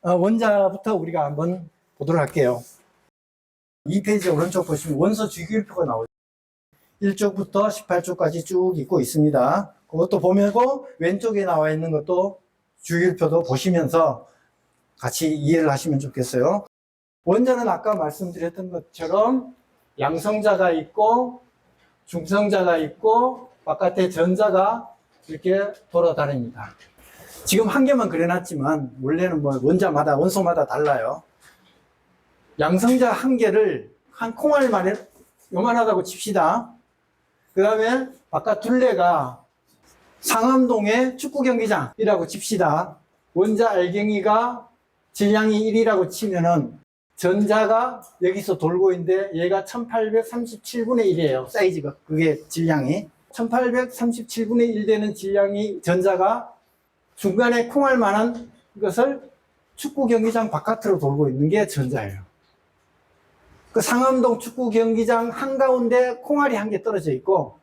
원자부터 우리가 한번 보도록 할게요. 2페이지 오른쪽 보시면 원소 주기율표가 나오죠. 1쪽부터 18쪽까지 쭉 있고 있습니다. 그것도 보면고 왼쪽에 나와 있는 것도 주기율표도 보시면서 같이 이해를 하시면 좋겠어요. 원자는 아까 말씀드렸던 것처럼 양성자가 있고 중성자가 있고 바깥에 전자가 이렇게 돌아다닙니다. 지금 한 개만 그려놨지만 원래는 뭐 원자마다 원소마다 달라요. 양성자 한 개를 한 콩알만에 요만하다고 칩시다. 그 다음에 바깥 둘레가 상암동의 축구 경기장이라고 칩시다. 원자 알갱이가 질량이 1이라고 치면은 전자가 여기서 돌고 있는데 얘가 1837분의 1이에요. 사이즈가. 그게 질량이. 1837분의 1 되는 질량이 전자가 중간에 콩알만한 것을 축구 경기장 바깥으로 돌고 있는 게 전자예요. 그 상암동 축구 경기장 한가운데 콩알이 한 개 떨어져 있고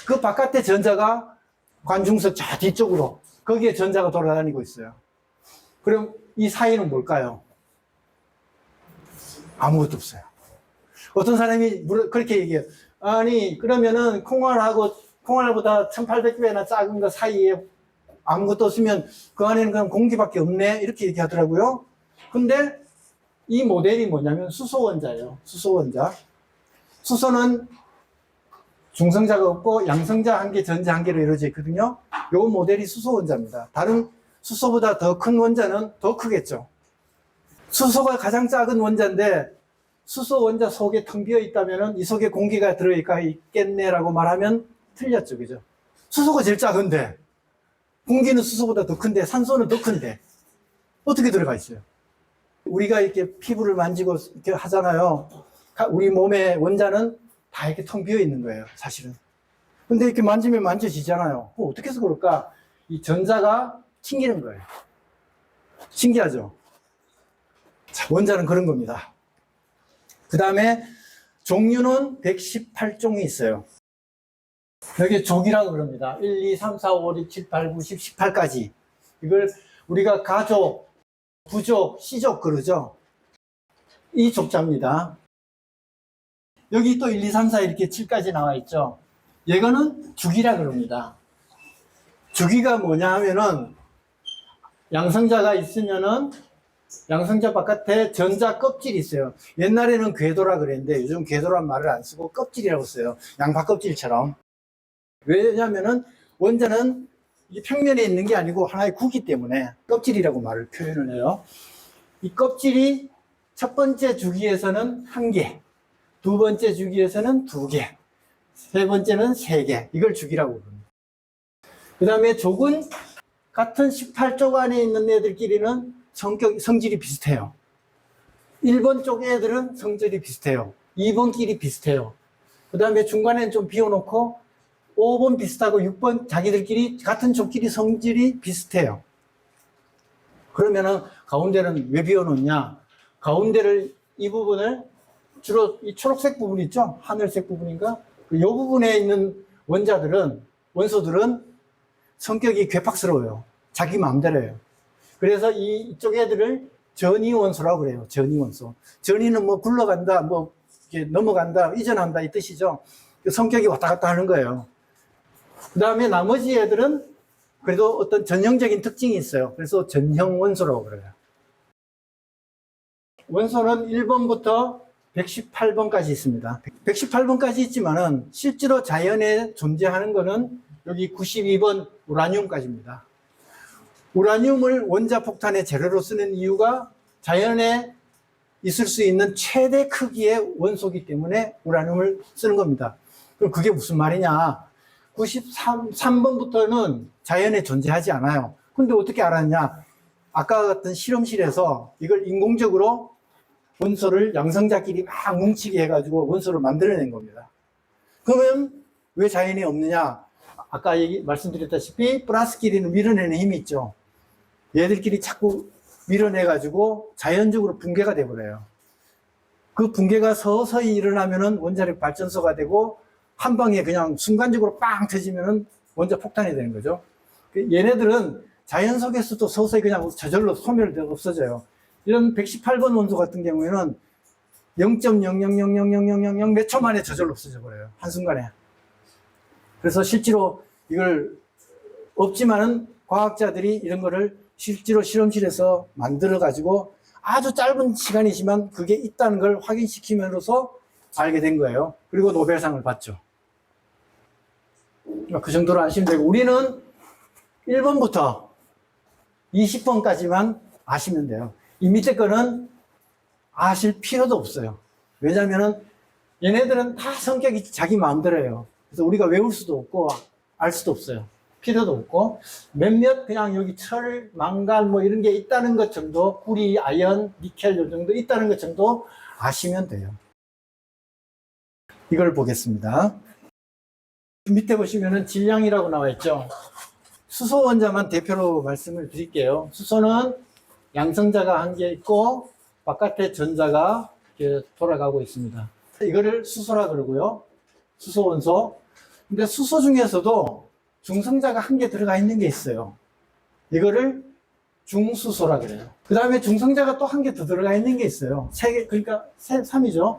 그 바깥에 전자가 관중석 저 뒤쪽으로 거기에 전자가 돌아다니고 있어요. 그럼 이 사이는 뭘까요? 아무것도 없어요. 어떤 사람이 그렇게 얘기해요. 아니 그러면은 콩알보다 1800배나 작은 거 사이에 아무것도 없으면 그 안에는 그냥 공기밖에 없네 이렇게 얘기하더라고요. 근데 이 모델이 뭐냐면 수소원자예요. 수소원자. 수소는 중성자가 없고 양성자 한 개, 전자 한 개로 이루어져 있거든요. 이 모델이 수소원자입니다. 다른 수소보다 더 큰 원자는 더 크겠죠. 수소가 가장 작은 원자인데 수소 원자 속에 텅 비어 있다면 이 속에 공기가 들어있겠네라고 말하면 틀렸죠. 그죠? 수소가 제일 작은데 공기는 수소보다 더 큰데 산소는 더 큰데 어떻게 들어가 있어요? 우리가 이렇게 피부를 만지고 이렇게 하잖아요. 우리 몸의 원자는 다 이렇게 텅 비어 있는 거예요, 사실은. 근데 이렇게 만지면 만져지잖아요. 어떻게 해서 그럴까? 이 전자가 튕기는 거예요. 신기하죠? 자, 원자는 그런 겁니다. 그 다음에 종류는 118종이 있어요. 여기 족이라고 그럽니다. 1, 2, 3, 4, 5, 6, 7, 8, 9, 10, 18까지. 이걸 우리가 가족, 부족, 씨족 그러죠. 이 족자입니다. 여기 또 1, 2, 3, 4 이렇게 7까지 나와 있죠. 이거는 주기라 그럽니다. 주기가 뭐냐 하면은 양성자가 있으면은 양성자 바깥에 전자 껍질이 있어요. 옛날에는 궤도라 그랬는데 요즘 궤도란 말을 안 쓰고 껍질이라고 써요. 양파 껍질처럼. 왜냐면은 원자는 평면에 있는 게 아니고 하나의 구기 때문에 껍질이라고 말을 표현을 해요. 이 껍질이 첫 번째 주기에서는 1개, 두 번째 주기에서는 2개, 세 번째는 3개. 이걸 주기라고 부릅니다. 그 다음에 족은 같은 18족 안에 있는 애들끼리는 성질이 비슷해요. 1번 쪽 애들은 성질이 비슷해요. 2번끼리 비슷해요. 그 다음에 중간에는 좀 비워놓고 5번 비슷하고 6번 자기들끼리 같은 족끼리 성질이 비슷해요. 그러면은 가운데는 왜 비워놓냐? 가운데를 이 부분을 주로 이 초록색 부분 있죠? 하늘색 부분인가? 이 부분에 있는 원소들은 성격이 괴팍스러워요. 자기 마음대로 해요. 그래서 이쪽 애들을 전이원소라고 그래요. 전이원소. 전이는 뭐 굴러간다, 뭐 이렇게 넘어간다, 이전한다 이 뜻이죠. 성격이 왔다 갔다 하는 거예요. 그 다음에 나머지 애들은 그래도 어떤 전형적인 특징이 있어요. 그래서 전형원소라고 그래요. 원소는 1번부터 118번까지 있습니다. 118번까지 있지만은 실제로 자연에 존재하는 거는 여기 92번 우라늄까지입니다. 우라늄을 원자 폭탄의 재료로 쓰는 이유가 자연에 있을 수 있는 최대 크기의 원소이기 때문에 우라늄을 쓰는 겁니다. 그럼 그게 무슨 말이냐? 93번부터는 자연에 존재하지 않아요. 근데 어떻게 알았냐? 아까 같은 실험실에서 이걸 인공적으로 원소를 양성자끼리 막 뭉치게 해가지고 원소를 만들어낸 겁니다. 그러면 왜 자연에 없느냐? 아까 말씀드렸다시피 플러스끼리는 밀어내는 힘이 있죠. 얘들끼리 자꾸 밀어내가지고 자연적으로 붕괴가 돼버려요. 그 붕괴가 서서히 일어나면은 원자력 발전소가 되고 한 방에 그냥 순간적으로 빵 터지면은 원자 폭탄이 되는 거죠. 얘네들은 자연 속에서도 서서히 그냥 저절로 소멸되고 없어져요. 이런 118번 원소 같은 경우에는 0.00000000 몇 초 만에 저절로 없어져 버려요. 한순간에. 그래서 실제로 이걸 없지만은 과학자들이 이런 거를 실제로 실험실에서 만들어 가지고 아주 짧은 시간이지만 그게 있다는 걸 확인시키면서 알게 된 거예요. 그리고 노벨상을 받죠. 그 정도로 아시면 되고, 우리는 1번부터 20번까지만 아시면 돼요. 이 밑에 거는 아실 필요도 없어요. 왜냐면은 얘네들은 다 성격이 자기 마음대로예요. 그래서 우리가 외울 수도 없고 알 수도 없어요. 필요도 없고, 몇몇 그냥 여기 철, 망간 뭐 이런 게 있다는 것 정도, 구리, 아연, 니켈 요 정도 있다는 것 정도 아시면 돼요. 이걸 보겠습니다. 밑에 보시면은 질량이라고 나와 있죠. 수소 원자만 대표로 말씀을 드릴게요. 수소는 양성자가 한 개 있고 바깥에 전자가 이렇게 돌아가고 있습니다. 이거를 수소라 그러고요. 수소 원소. 근데 수소 중에서도 중성자가 한 개 들어가 있는 게 있어요. 이거를 중수소라 그래요. 그 다음에 중성자가 또 한 개 더 들어가 있는 게 있어요. 3개, 그러니까 3이죠.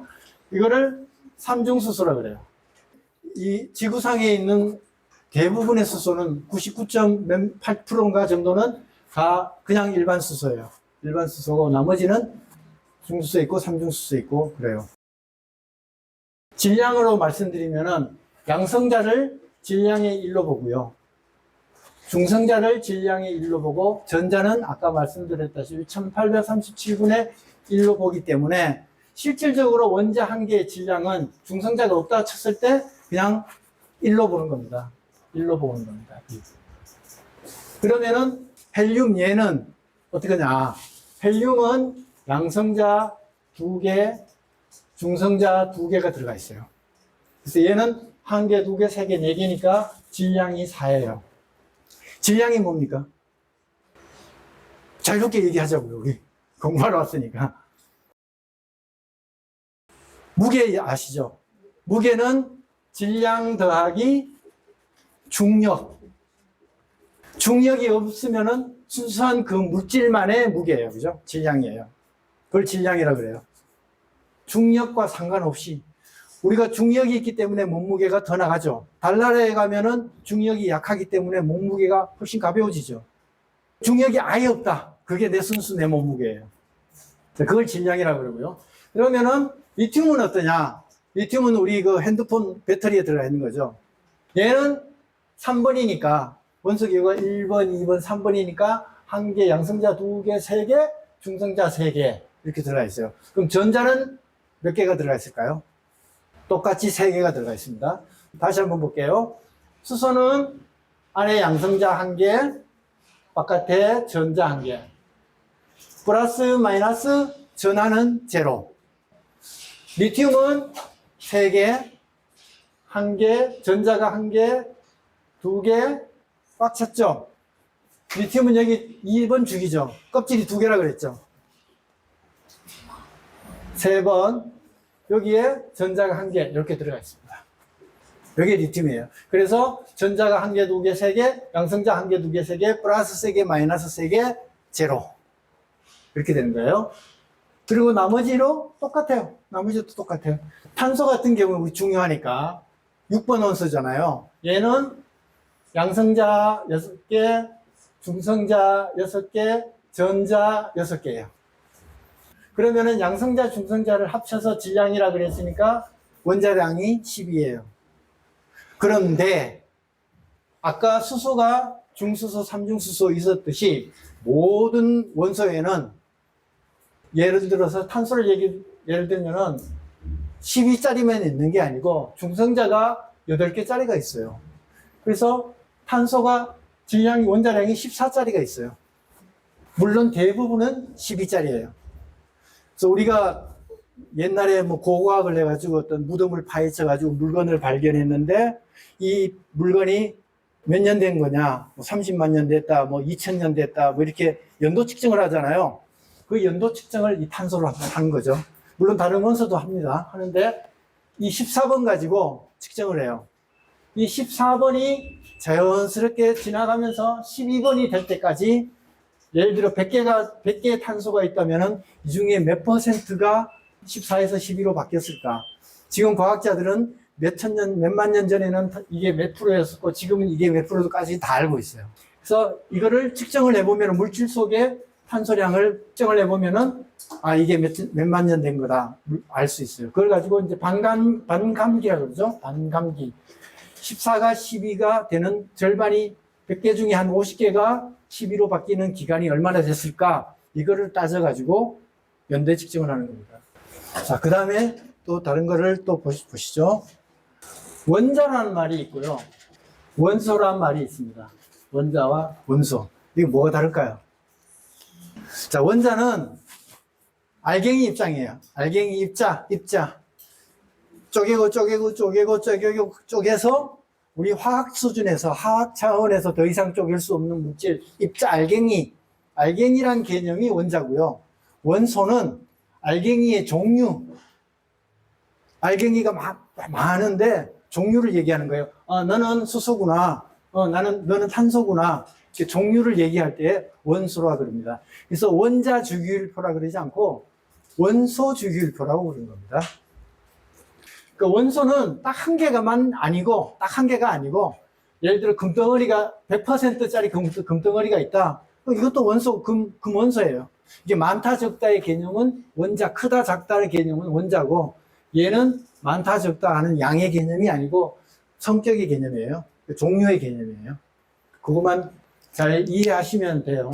이거를 삼중수소라 그래요. 이 지구상에 있는 대부분의 수소는 99.8%인가 정도는 다 그냥 일반 수소예요. 일반 수소고 나머지는 중수소 있고 삼중수소 있고 그래요. 질량으로 말씀드리면은 양성자를 질량의 1로 보고요. 중성자를 질량의 1로 보고 전자는 아까 말씀드렸다시피 1837분의 1로 보기 때문에 실질적으로 원자 한 개의 질량은 중성자가 없다 쳤을 때 그냥 1로 보는 겁니다. 1로 보는 겁니다. 그러면은 헬륨 얘는 어떻게 하냐. 헬륨은 양성자 2개, 중성자 2개가 들어가 있어요. 그래서 얘는 1개, 2개, 3개, 4개니까 질량이 4예요. 질량이 뭡니까? 자유롭게 얘기하자고요. 우리 공부하러 왔으니까. 무게 아시죠? 무게는 질량 더하기 중력. 중력이 없으면은 순수한 그 물질만의 무게예요. 그죠? 질량이에요. 그걸 질량이라고 그래요. 중력과 상관없이. 우리가 중력이 있기 때문에 몸무게가 더 나가죠. 달나라에 가면은 중력이 약하기 때문에 몸무게가 훨씬 가벼워지죠. 중력이 아예 없다. 그게 내 순수 내 몸무게예요. 그걸 질량이라고 그러고요. 그러면은 리튬은 어떠냐? 리튬은 우리 그 핸드폰 배터리에 들어가 있는 거죠. 얘는 3번이니까 원소기호가 1번, 2번, 3번이니까 1개, 양성자 2개, 3개, 중성자 3개 이렇게 들어가 있어요. 그럼 전자는 몇 개가 들어가 있을까요? 똑같이 3개가 들어가 있습니다. 다시 한번 볼게요. 수소는 안에 양성자 1개, 바깥에 전자 1개. 플러스 마이너스 전하는 제로. 리튬은 3개, 1개, 전자가 1개, 2개, 꽉 찼죠? 리튬은 여기 2번 주기죠. 껍질이 2개라 그랬죠. 3번, 여기에 전자가 1개, 이렇게 들어가 있습니다. 여기에 리튬이에요. 그래서 전자가 1개, 2개, 3개, 양성자 1개, 2개, 3개, 플러스 3개, 마이너스 3개, 제로. 이렇게 되는 거예요. 그리고 나머지로 똑같아요. 나머지도 똑같아요. 탄소 같은 경우는 중요하니까 6번 원소잖아요. 얘는 양성자 6개, 중성자 6개, 전자 6개예요. 그러면은 양성자, 중성자를 합쳐서 질량이라 그랬으니까 원자량이 10이에요. 그런데 아까 수소가 중수소, 삼중수소 있었듯이 모든 원소에는 예를 들어서 탄소를 예를 들면은 12짜리만 있는 게 아니고 중성자가 8개짜리가 있어요. 그래서 탄소가 질량이 원자량이 14짜리가 있어요. 물론 대부분은 12짜리예요. 그래서 우리가 옛날에 뭐 고고학을 해가지고 어떤 무덤을 파헤쳐가지고 물건을 발견했는데 이 물건이 몇 년 된 거냐, 뭐 30만 년 됐다, 뭐 2000년 됐다, 뭐 이렇게 연도 측정을 하잖아요. 그 연도 측정을 이 탄소로 하는 거죠. 물론 다른 원소도 합니다. 하는데 이 14번 가지고 측정을 해요. 이 14번이 자연스럽게 지나가면서 12번이 될 때까지 예를 들어 100개의 탄소가 있다면은 이 중에 몇 퍼센트가 14에서 12로 바뀌었을까? 지금 과학자들은 몇천 년, 몇만 년 전에는 이게 몇 프로였었고 지금은 이게 몇 프로까지 다 알고 있어요. 그래서 이거를 측정을 해보면 물질 속의 탄소량을 측정을 해보면은 이게 몇만 년 된 거다 알 수 있어요. 그걸 가지고 이제 반감기라고 그러죠. 반감기. 14가 12가 되는 절반이 100개 중에 한 50개가 12로 바뀌는 기간이 얼마나 됐을까? 이거를 따져가지고 연대 측정을 하는 겁니다. 자, 그 다음에 또 다른 거를 또 보시죠. 원자라는 말이 있고요. 원소라는 말이 있습니다. 원자와 원소. 이게 뭐가 다를까요? 자, 원자는 알갱이 입장이에요. 알갱이 입자. 쪼개고 쪼개서 우리 화학 수준에서, 화학 차원에서 더 이상 쪼갤 수 없는 물질, 입자, 알갱이란 개념이 원자고요. 원소는 알갱이의 종류, 알갱이가 많은데 종류를 얘기하는 거예요. 너는 수소구나. 너는 탄소구나. 이렇게 종류를 얘기할 때 원소라 그럽니다. 그래서 원자 주기율표라 그러지 않고 원소 주기율표라고 그러는 겁니다. 그 원소는 딱 한 개가만 아니고, 예를 들어 금덩어리가 100%짜리 금덩어리가 있다. 이것도 원소, 금원소예요. 이게 많다, 적다의 개념은 원자, 크다, 작다의 개념은 원자고, 얘는 많다, 적다 하는 양의 개념이 아니고 성격의 개념이에요. 종류의 개념이에요. 그것만 잘 이해하시면 돼요.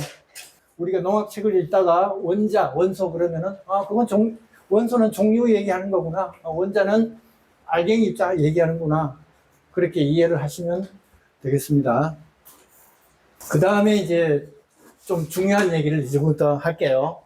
우리가 농학책을 읽다가 원소 그러면은, 원소는 종류 얘기하는 거구나. 원자는 알갱이 입자 얘기하는구나. 그렇게 이해를 하시면 되겠습니다. 그 다음에 이제 좀 중요한 얘기를 이제부터 할게요.